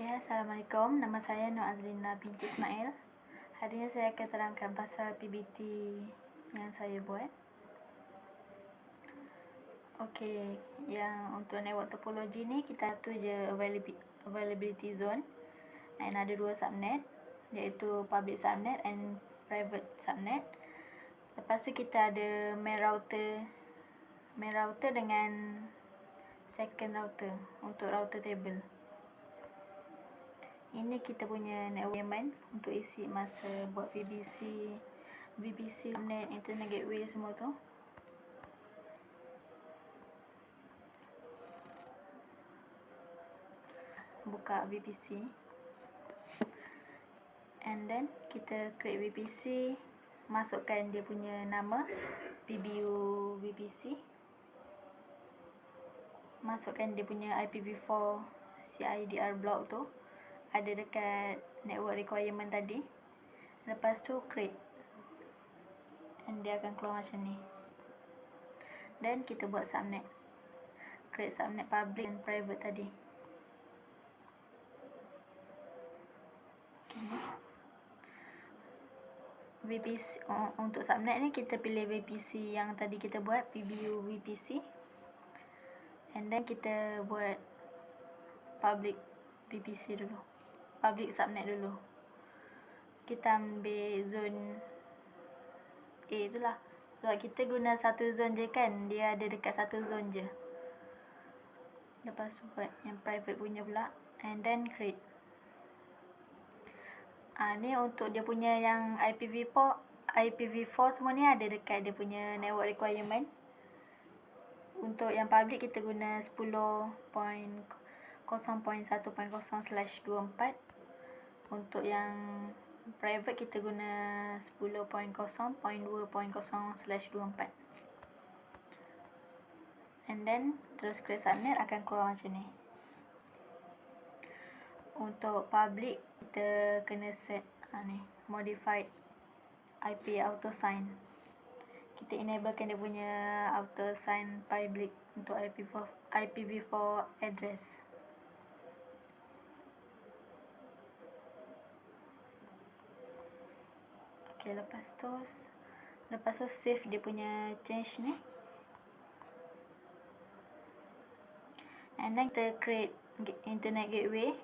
Assalamualaikum. Nama saya Nur Azlina binti Ismail. Hari ini saya akan terangkan pasal PBT yang saya buat. Yang untuk network topology ni kita tu je availability zone, dan ada dua subnet, iaitu public subnet and private subnet. Lepas tu kita ada main router dengan second router untuk router table. Ini kita punya network untuk isi masa buat VPC, subnet, internet gateway semua tu. Buka VPC, and then kita create VPC, masukkan dia punya nama PBU VPC, masukkan dia punya IPv4 CIDR block tu ada dekat network requirement tadi. Lepas tu create, and dia akan keluar macam ni. Dan kita buat subnet, create subnet public dan private tadi. VPC, untuk subnet ni kita pilih VPC yang tadi kita buat, PBU VPC, and then kita buat public VPC dulu, public subnet dulu. Kita ambil zone A tu lah, sebab kita guna satu zone je kan, dia ada dekat satu zone je. Lepas tu buat yang private punya pula, and then create. Ni untuk dia punya yang IPv4 semua ni ada dekat dia punya network requirement. Untuk yang public kita guna 10.0.1.0/24. Untuk yang private kita guna 10.0.2.0/24. And then terus create subnet, akan keluar macam ni. Untuk public kita kena set modified IP auto sign. Kita enablekan dia punya auto sign public untuk IPv4 address. Lepas tu save dia punya change ni. And then kita create internet gateway.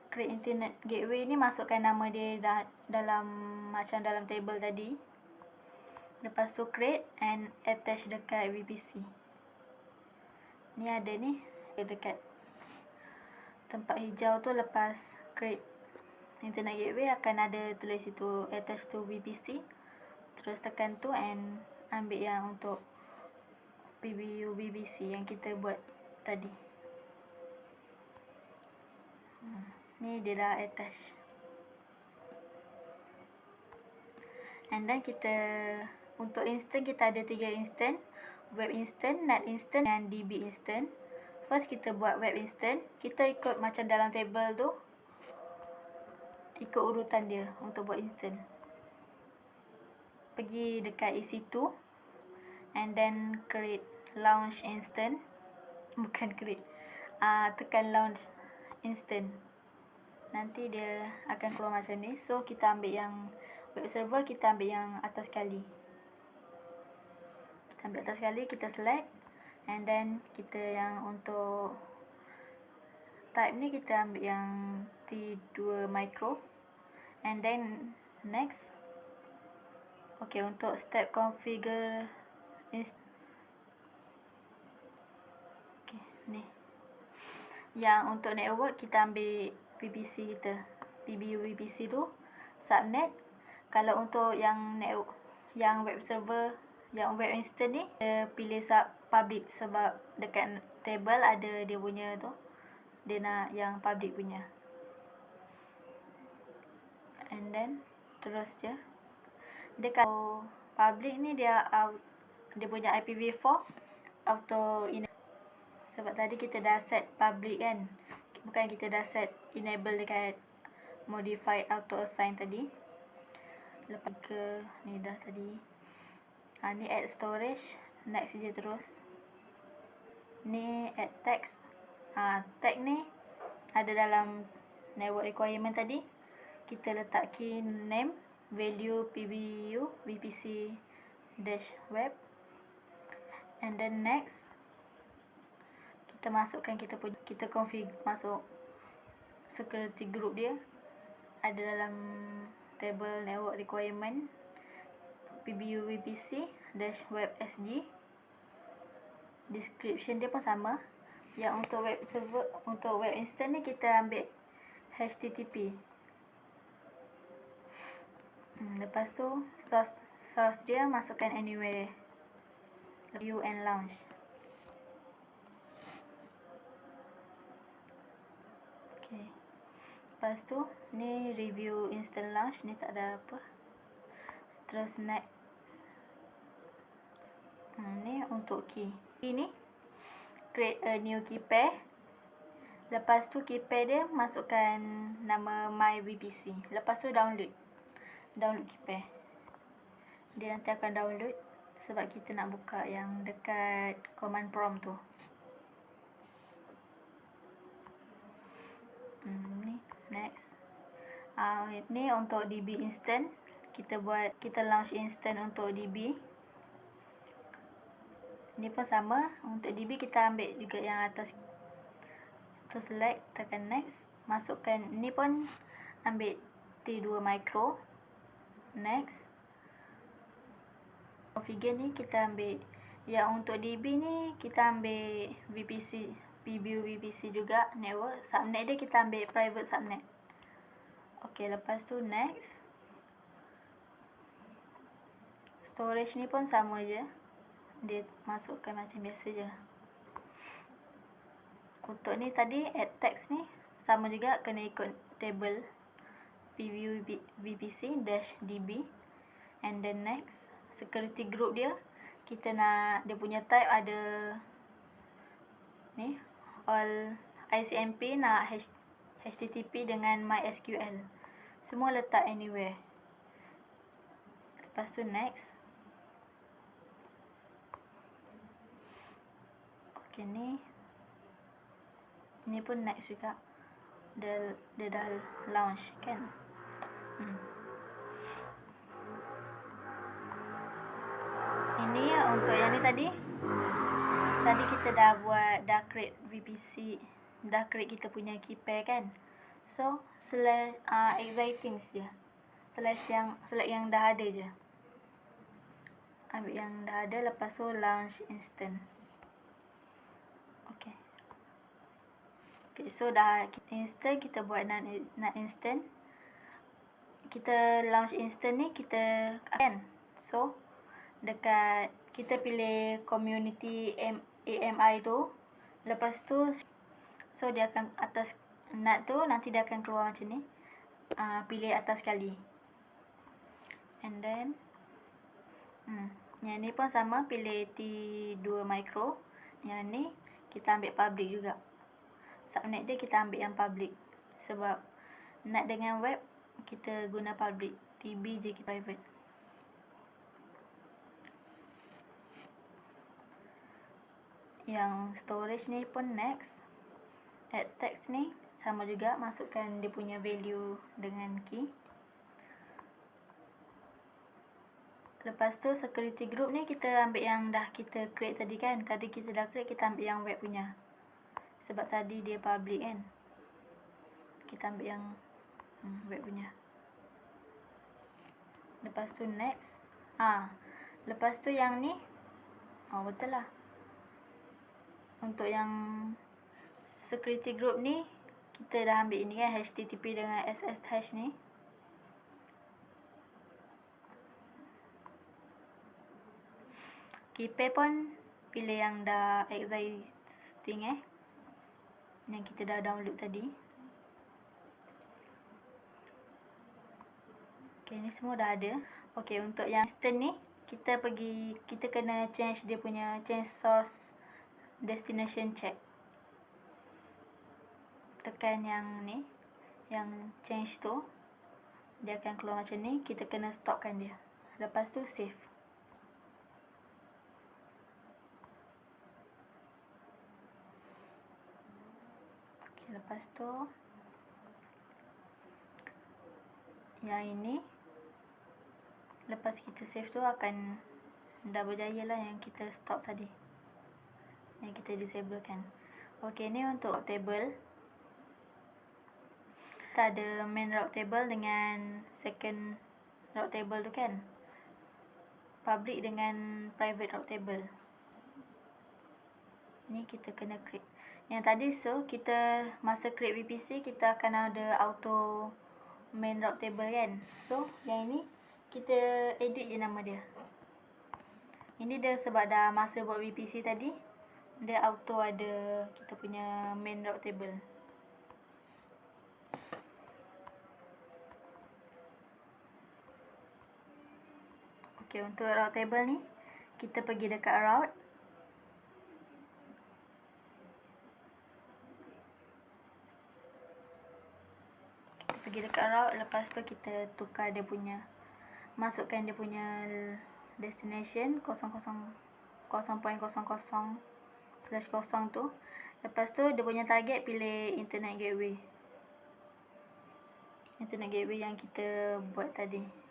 Create internet gateway ni masukkan nama dia dalam table tadi. Lepas tu create and attach dekat VPC. Ni ada ni dekat tempat hijau tu. Lepas create internet gateway akan ada tulis situ attach to VPC. Terus tekan tu and ambil yang untuk PBU VPC yang kita buat tadi. Ni dia dah attach. And then kita untuk instant kita ada 3 instant, web instant, net instant dan DB instant. First kita buat web instant, kita ikut macam dalam table tu, ikut urutan dia untuk buat instant. Pergi dekat EC2 and then create launch instant. Bukan create, tekan launch instant. Nanti dia akan keluar macam ni. So kita ambil yang web server, kita ambil yang atas sekali. Kita ambil atas sekali, kita select, and then kita yang untuk type ni kita ambil yang T2 micro, and then next. Untuk step configure ni. Yang untuk network kita ambil VPC kita, PBU VPC tu, subnet. Kalau untuk yang network, yang web server, yang web instant ni, kita pilih public sebab dekat table ada dia punya tu. Dia nak yang public punya. And then terus je. Dia kalau public ni dia punya IPv4 auto enable. Sebab tadi kita dah set public kan, bukan kita dah set enable dekat modified auto assign tadi. Lepas ke ni dah tadi. Ni add storage, next je terus. Ni add text. Tag ni ada dalam network requirement tadi, kita letak key name, value PBU VPC dash web, and then next kita masukkan kita configure masuk security group dia, ada dalam table network requirement PBU VPC dash web SG. Description dia pun sama. Yang untuk web server, untuk web instant ni kita ambil HTTP. Lepas tu source dia masukkan anywhere, view and launch. Okay. Lepas tu ni review instant launch, ni tak ada apa. Terus next. Ni untuk key. Ini create a new key pair. Lepas tu key pair dia masukkan nama my VPC. Lepas tu download key pair. Dia nanti akan download sebab kita nak buka yang dekat command prompt tu. Ni next. Ni untuk DB instant. Kita launch instant untuk DB. Ni pun sama, untuk DB kita ambil juga yang atas. Tu select, tekan next, masukkan, ni pun ambil T2 micro. Next. Configure ni kita ambil, yang untuk DB ni kita ambil VPC, PBU VPC juga, network. Subnet dia kita ambil private subnet. Ok, lepas tu next. Storage ni pun sama je, dia masukkan macam biasa je. Untuk ni tadi add text ni sama juga, kena ikut table PBU VPC dash DB. And then next, security group dia, kita nak dia punya type ada ni, all ICMP, nak HTTP dengan MySQL, semua letak anywhere. Lepas tu next. Ok, ni pun next juga. Dia dah launch kan. Ini untuk yang ni tadi kita dah create VPC, dah create kita punya key pair kan. So select exciting je, select yang dah ada je, ambil yang dah ada. Lepas tu launch instant. Okay, so dah instant, kita buat nak instant. Kita launch instant ni kita kan. So dekat kita pilih community AMI tu. Lepas tu so dia akan atas NAT tu, nanti dia akan keluar macam ni. Pilih atas sekali. And then yang ni pun sama, pilih T2 micro. Yang ni kita ambil public juga. Subnet dia kita ambil yang public, sebab NAT dengan web kita guna public, DB je kita private. Yang storage ni pun next. Add text ni sama juga, masukkan dia punya value dengan key. Lepas tu security group ni kita ambil yang dah kita create tadi kan. Tadi kita dah create, kita ambil yang web punya, sebab tadi dia public kan. Kita ambil yang web punya. Lepas tu next. Lepas tu yang ni, betul lah. Untuk yang security group ni kita dah ambil ini kan, HTTP dengan SSH ni. Key pair pun pilih yang dah existing yang kita dah download tadi. Ok, ni semua dah ada. Ok, untuk yang instant ni kita kena change dia punya, change source destination check. Tekan yang ni, yang change tu, dia akan keluar macam ni. Kita kena stopkan dia. Lepas tu save. Lepas tu yang ini, lepas kita save tu akan dah berjaya lah yang kita stop tadi, yang kita disable kan. Ok, ni untuk table. Kita ada main route table dengan second route table tu kan, public dengan private route table. Ni kita kena create yang tadi. So kita masa create VPC kita akan ada auto main route table kan. So yang ini kita edit je nama dia. Ini dia sebab dah masa buat VPC tadi, dia auto ada kita punya main route table. Ok, untuk route table ni kita pergi dekat route. Kita pergi dekat route, lepas tu kita tukar dia punya, masukkan dia punya destination 0.00/0 tu. Lepas tu dia punya target pilih internet gateway. Internet gateway yang kita buat tadi.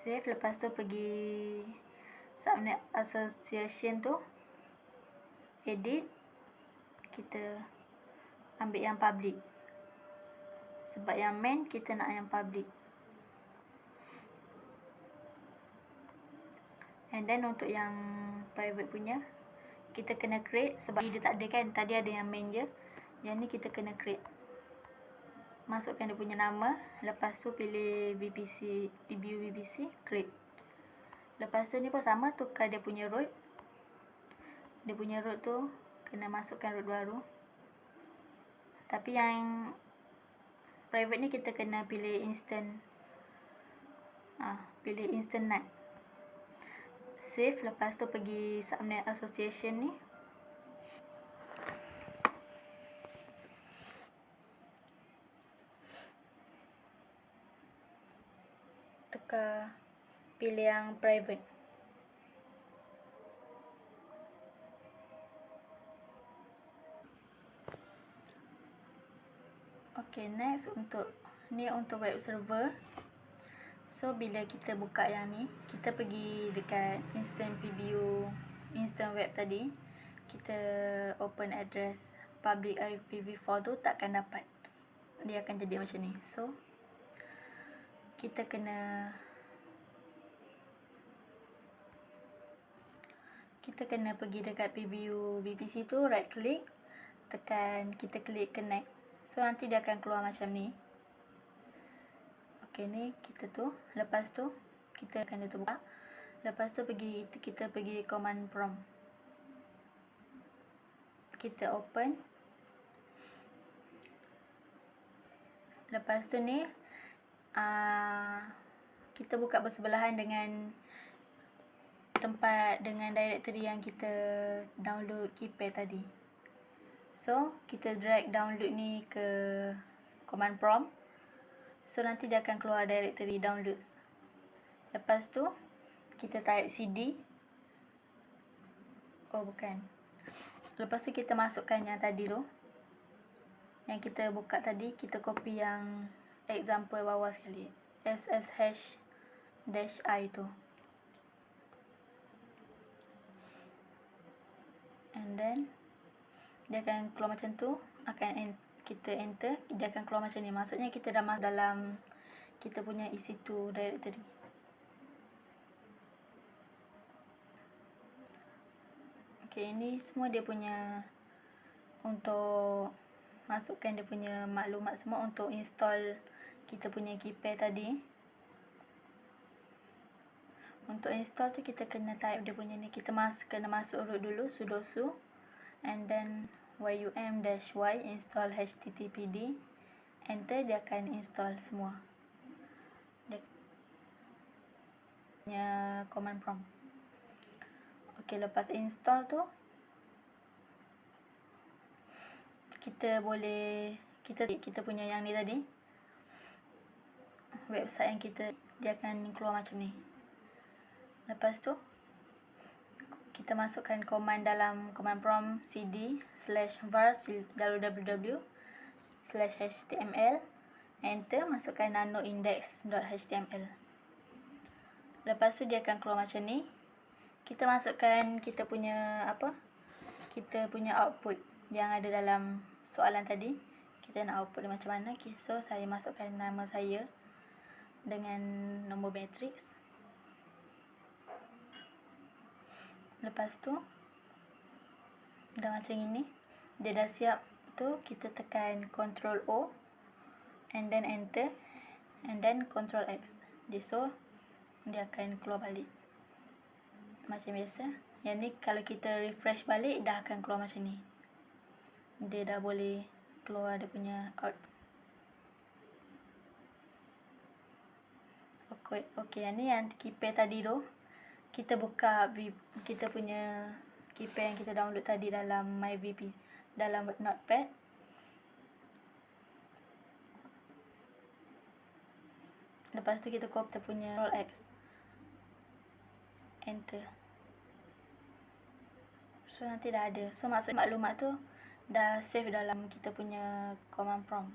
Save, lepas tu pergi subnet association tu, edit, kita ambil yang public sebab yang main kita nak yang public. And then untuk yang private punya kita kena create sebab dia tak ada kan, tadi ada yang main je. Yang ni kita kena create. Masukkan dia punya nama, lepas tu pilih VPC, view VPC, create. Lepas tu ni pun sama, tukar dia punya root. Dia punya root tu kena masukkan root baru. Tapi yang private ni kita kena pilih instant. Pilih instant NAT. Save, lepas tu pergi subnet association ni. Tukar, pilih yang private. Ok, next untuk ni untuk web server. So bila kita buka yang ni, kita pergi dekat instant preview, instant web tadi, kita open address public IPv4 tu takkan dapat. Dia akan jadi macam ni. So kita kena pergi dekat preview VPC tu, right click, tekan, kita klik connect. So nanti dia akan keluar macam ni. Ok, ni kita tu. Lepas tu kita akan dia buka. Lepas tu kita pergi command prompt. Kita open. Lepas tu ni kita buka bersebelahan dengan tempat, dengan directory yang kita download keypad tadi. So kita drag download ni ke command prompt. So nanti dia akan keluar directory downloads. Lepas tu kita type cd. Oh bukan. Lepas tu kita masukkan yang tadi tu, yang kita buka tadi, kita copy yang example bawah sekali, ssh-i tu. And then dia akan keluar macam tu. Kita enter, dia akan keluar macam ni. Maksudnya kita dah masuk dalam kita punya EC2 directory. Ok, ini semua dia punya untuk masukkan dia punya maklumat semua untuk install kita punya keypad tadi. Untuk install tu kita kena type dia punya ni. Kita kena masuk root dulu, sudo su, and then yum-y install httpd. Enter, dia akan install semua. Dia punya command prompt. Ok, lepas install tu kita boleh kita punya yang ni tadi, website yang kita, dia akan keluar macam ni. Lepas tu kita kita masukkan command dalam command prompt cd/var www/html, enter, masukkan nanoindex.html. Lepas tu dia akan keluar macam ni. Kita masukkan kita punya output yang ada dalam soalan tadi. Kita nak output dia macam mana. Okay, so saya masukkan nama saya dengan nombor matriks. Lepas tu dah macam ini. Dia dah siap tu, kita tekan Ctrl O and then enter and then Ctrl X. So dia akan keluar balik macam biasa. Yang ni kalau kita refresh balik dah akan keluar macam ni. Dia dah boleh keluar dia punya output. Okey, yang ni yang keypad tadi tu. Kita buka kita punya keypad yang kita download tadi dalam MyVP, dalam Notepad. Lepas tu kita copy kita punya Ctrl X, enter. So nanti dah ada. So maksud maklumat tu dah save dalam kita punya command prompt.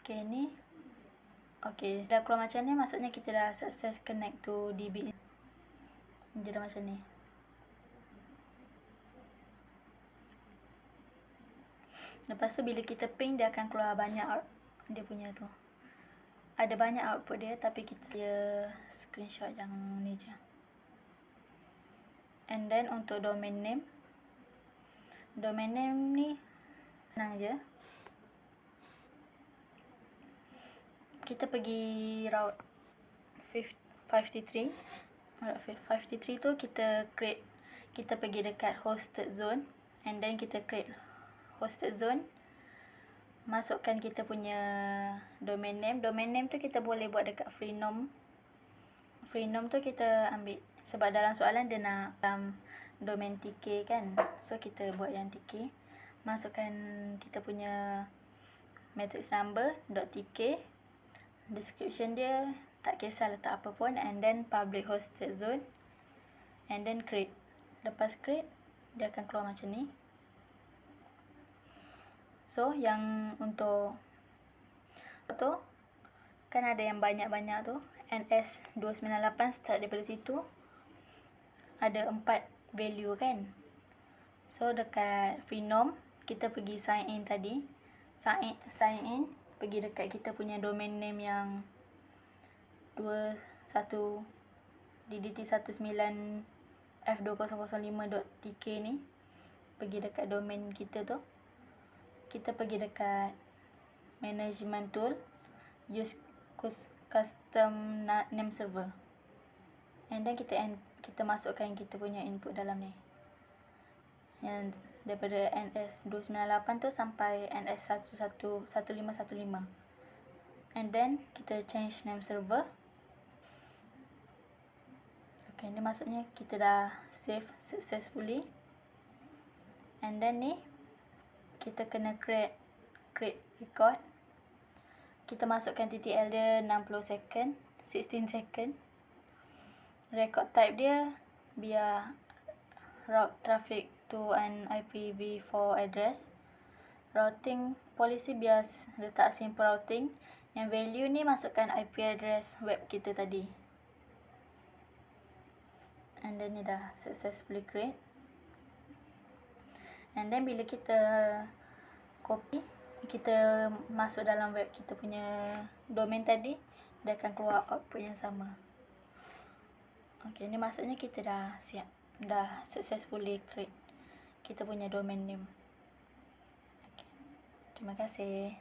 Okay, ni okay, dah keluar macam ni, maksudnya kita dah success connect to DB. Dia dah macam ni. Lepas tu bila kita ping, dia akan keluar banyak dia punya tu. Ada banyak output dia, tapi kita screenshot yang ni je. And then untuk domain name ni senang je. Kita pergi route 53. Route 53 tu kita pergi dekat hosted zone, and then kita create hosted zone. Masukkan kita punya domain name. Domain name tu kita boleh buat dekat freenom. Freenom tu kita ambil sebab dalam soalan dia nak domain TK kan. So kita buat yang TK. Masukkan kita punya matrix number .tk. Description dia tak kisah letak apa pun, and then public hosted zone, and then create. Lepas create dia akan keluar macam ni. So yang untuk tu kan ada yang banyak-banyak tu, NS298 start daripada situ. Ada 4 value kan. So dekat freenom kita pergi sign in tadi. Sign in, pergi dekat kita punya domain name yang 21 DDT19f2005.tk ni. Pergi dekat domain kita tu. Kita pergi dekat management tool, use custom name server, and then kita masukkan kita punya input dalam ni, yang daripada NS298 tu sampai NS1515, and then kita change name server. Okay, ni maksudnya kita dah save successfully. And then ni kita kena create record. Kita masukkan TTL dia 16 second. Record type dia biar route traffic to an IPv4 address. Routing policy biar letak simple routing. Yang value ni masukkan IP address web kita tadi. And then ni dah successfully create. And then bila kita copy, kita masuk dalam web kita punya domain tadi, dia akan keluar output yang sama. Okay, ni maksudnya kita dah siap, dah successfully create kita punya domain name. Okay. Terima kasih.